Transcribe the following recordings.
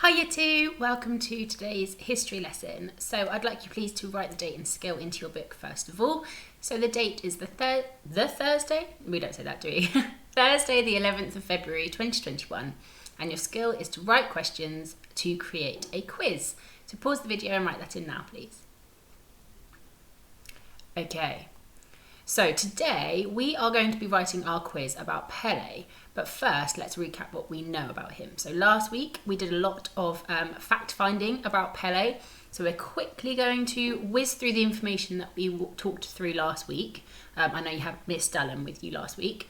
Hi year 2, welcome to today's history lesson. So I'd like you please to write the date and skill into your book first of all. So the date is the Thursday, we don't say that do we? Thursday the 11th of February 2021, and your skill is to write questions to create a quiz. So pause the video and write that in now please. Okay. So today we are going to be writing our quiz about Pele, but first let's recap what we know about him. So last week we did a lot of fact finding about Pele, so we're quickly going to whiz through the information that we talked through last week. I know you had Miss Dallum with you last week.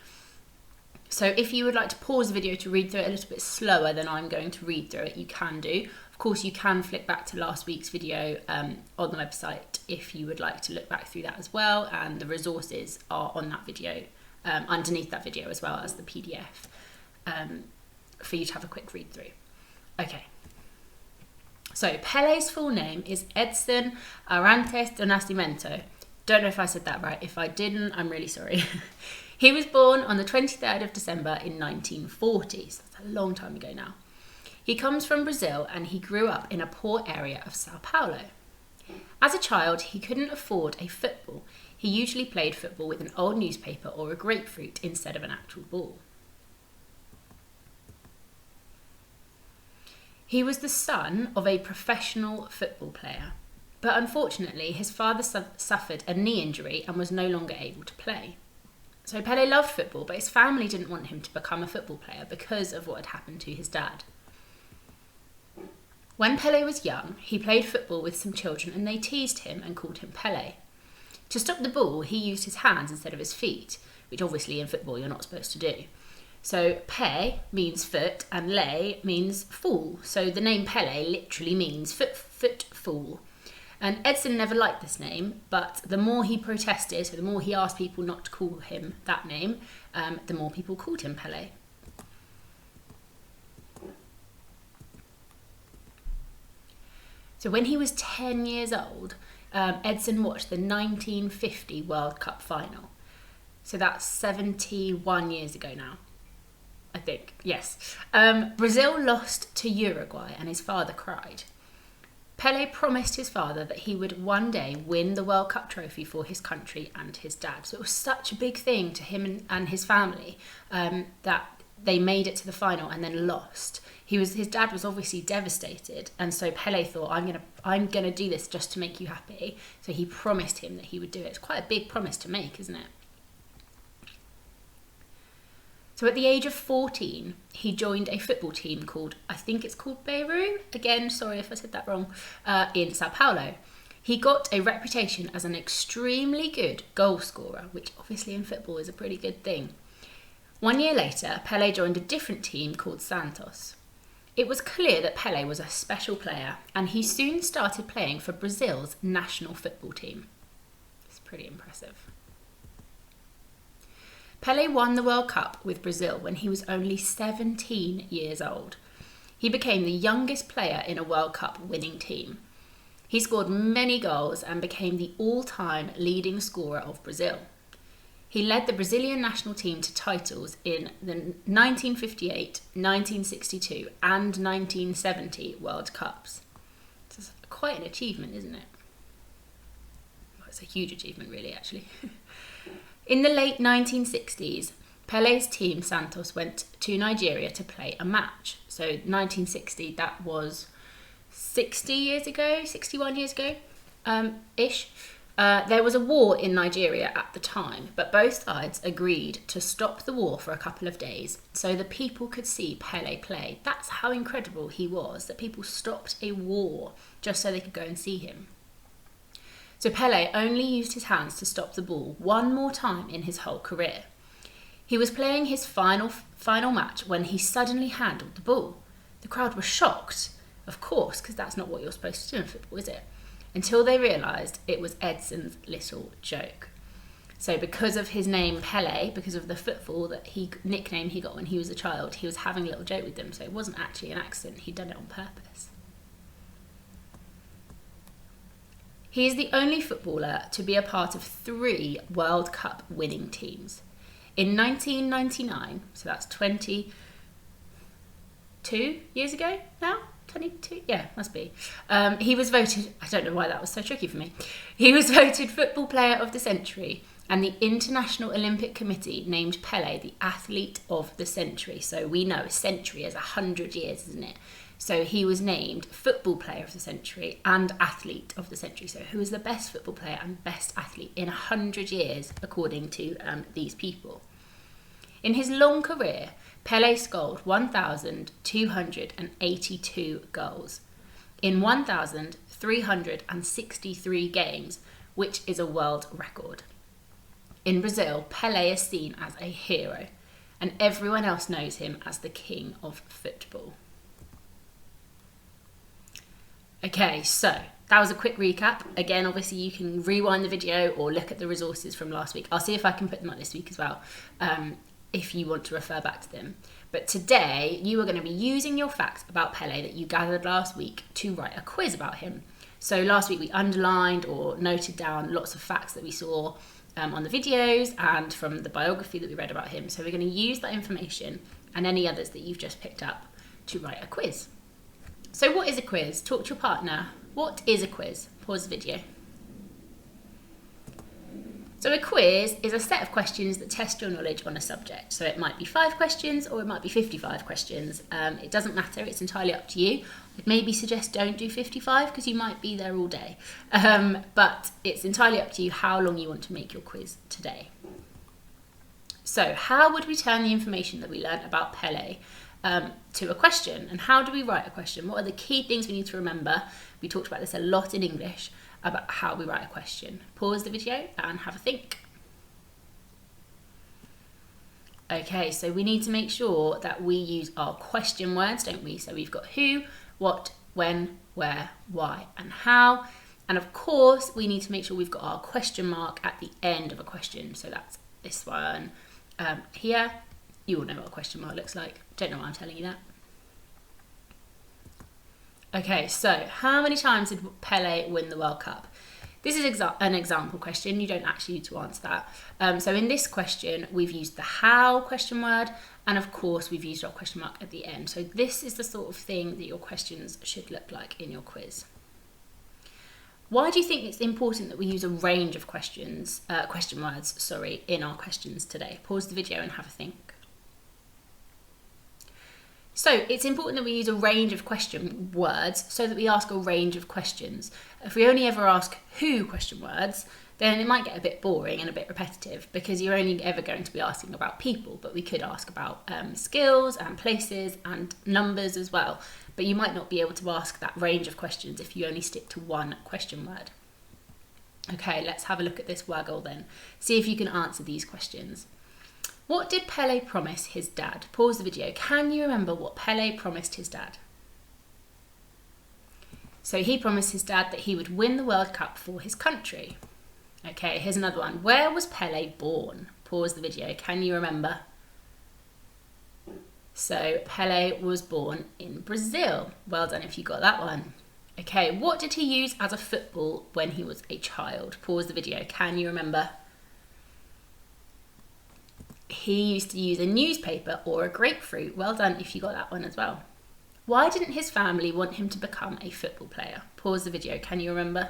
So if you would like to pause the video to read through it a little bit slower than I'm going to read through it, you can do. Of course, you can flick back to last week's video on the website if you would like to look back through that as well, and the resources are on that video, underneath that video, as well as the PDF for you to have a quick read through. Okay, so Pele's full name is Edson Arantes do Nascimento. Don't know if I said that right. If I didn't, I'm really sorry. He was born on the 23rd of December in 1940, so that's a long time ago now. He comes from Brazil and he grew up in a poor area of Sao Paulo. As a child, he couldn't afford a football. He usually played football with an old newspaper or a grapefruit instead of an actual ball. He was the son of a professional football player, but unfortunately his father suffered a knee injury and was no longer able to play. So Pele loved football, but his family didn't want him to become a football player because of what had happened to his dad. When Pele was young, he played football with some children and they teased him and called him Pele. To stop the ball, he used his hands instead of his feet, which obviously in football you're not supposed to do. So Pé means foot and Le means fool. So the name Pele literally means foot fool. And Edson never liked this name, but the more he protested, so the more he asked people not to call him that name, the more people called him Pele. So when he was 10 years old, Edson watched the 1950 World Cup final. So that's 71 years ago now, I think. Yes. Brazil lost to Uruguay and his father cried. Pele promised his father that he would one day win the World Cup trophy for his country and his dad. So it was such a big thing to him and his family that they made it to the final and then lost. His dad was obviously devastated, and so Pele thought, I'm gonna do this just to make you happy. So he promised him that he would do it. It's quite a big promise to make, isn't it? So at the age of 14, he joined a football team called, I think it's called Beirut. Again, sorry if I said that wrong, in Sao Paulo. He got a reputation as an extremely good goal scorer, which obviously in football is a pretty good thing. 1 year later, Pele joined a different team called Santos. It was clear that Pele was a special player, and he soon started playing for Brazil's national football team. It's pretty impressive. Pele won the World Cup with Brazil when he was only 17 years old. He became the youngest player in a World Cup winning team. He scored many goals and became the all-time leading scorer of Brazil. He led the Brazilian national team to titles in the 1958, 1962 and 1970 World Cups. It's quite an achievement, isn't it? Well, it's a huge achievement really, actually. In the late 1960s, Pele's team Santos went to Nigeria to play a match. So 1960, that was 60 years ago, 61 years ago, ish. There was a war in Nigeria at the time, but both sides agreed to stop the war for a couple of days so the people could see Pele play. That's how incredible he was, that people stopped a war just so they could go and see him. So Pele only used his hands to stop the ball one more time in his whole career. He was playing his final match when he suddenly handled the ball. The crowd was shocked, of course, because that's not what you're supposed to do in football, is it? Until they realised it was Edson's little joke. So because of his name Pele, because of the football nickname he got when he was a child, he was having a little joke with them, so it wasn't actually an accident, he'd done it on purpose. He is the only footballer to be a part of 3 World Cup winning teams. In 1999, so that's 22 years ago now, 22? Yeah, must be. He was voted, I don't know why that was so tricky for me. He was voted Football Player of the Century, and the International Olympic Committee named Pele the Athlete of the Century. So we know a century is 100 years, isn't it? So he was named Football Player of the Century and Athlete of the Century. So who is the best football player and best athlete in 100 years, according to these people? In his long career, Pele scored 1,282 goals in 1,363 games, which is a world record. In Brazil, Pele is seen as a hero, and everyone else knows him as the king of football. Okay, so that was a quick recap. Again, obviously you can rewind the video or look at the resources from last week. I'll see if I can put them up this week as well, if you want to refer back to them. But today, you are going to be using your facts about Pele that you gathered last week to write a quiz about him. So last week we underlined or noted down lots of facts that we saw on the videos and from the biography that we read about him. So we're going to use that information and any others that you've just picked up to write a quiz. So what is a quiz? Talk to your partner. What is a quiz? Pause the video. So a quiz is a set of questions that test your knowledge on a subject. So it might be 5 questions or it might be 55 questions. It doesn't matter, it's entirely up to you. I'd maybe suggest don't do 55 because you might be there all day. But it's entirely up to you how long you want to make your quiz today. So how would we turn the information that we learned about Pele to a question? And how do we write a question? What are the key things we need to remember? We talked about this a lot in English, about how we write a question. Pause the video and have a think. Okay, so we need to make sure that we use our question words, don't we? So we've got who, what, when, where, why, and how. And of course, we need to make sure we've got our question mark at the end of a question. So that's this one here. You all know what a question mark looks like. Don't know why I'm telling you that. Okay, so how many times did Pele win the World Cup? This is an example question. You don't actually need to answer that. So in this question, we've used the how question word, and of course, we've used our question mark at the end. So this is the sort of thing that your questions should look like in your quiz. Why do you think it's important that we use a range of question words, in our questions today? Pause the video and have a think. So it's important that we use a range of question words so that we ask a range of questions. If we only ever ask who question words, then it might get a bit boring and a bit repetitive because you're only ever going to be asking about people, but we could ask about skills and places and numbers as well. But you might not be able to ask that range of questions if you only stick to one question word. Okay, let's have a look at this waggle then. See if you can answer these questions. What did Pele promise his dad? Pause the video. Can you remember what Pele promised his dad? So he promised his dad that he would win the World Cup for his country. Okay, here's another one. Where was Pele born? Pause the video. Can you remember? So Pele was born in Brazil. Well done if you got that one. Okay, what did he use as a football when he was a child? Pause the video. Can you remember? He used to use a newspaper or a grapefruit. Well done if you got that one as well. Why didn't his family want him to become a football player? Pause the video. Can you remember?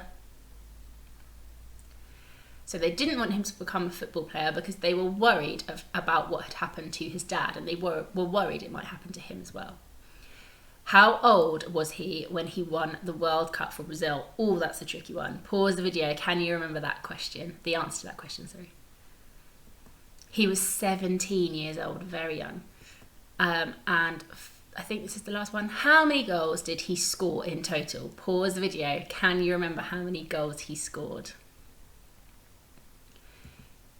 So they didn't want him to become a football player because they were worried about what had happened to his dad, and they were worried it might happen to him as well. How old was he when he won the World Cup for Brazil? Oh, that's a tricky one. Pause the video. Can you remember that question? The answer to that question, sorry. He was 17 years old, very young. And I think this is the last one. How many goals did he score in total? Pause the video. Can you remember how many goals he scored?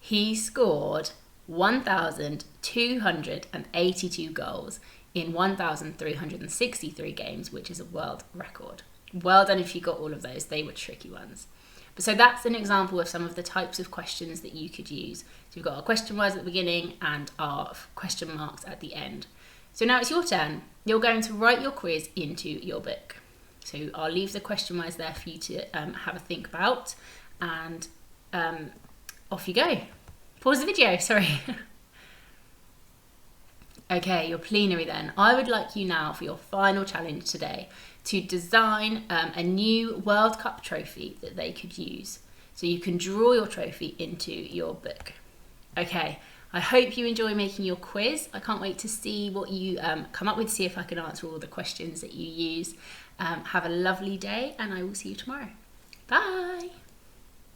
He scored 1,282 goals in 1,363 games, which is a world record. Well done if you got all of those. They were tricky ones. So that's an example of some of the types of questions that you could use. So we've got our question words at the beginning and our question marks at the end. So now it's your turn. You're going to write your quiz into your book. So I'll leave the question words there for you to have a think about, and off you go. Pause the video, sorry. Okay, your plenary then. I would like you now for your final challenge today to design a new World Cup trophy that they could use. So you can draw your trophy into your book. Okay, I hope you enjoy making your quiz. I can't wait to see what you come up with, see if I can answer all the questions that you use. Have a lovely day, and I will see you tomorrow. Bye!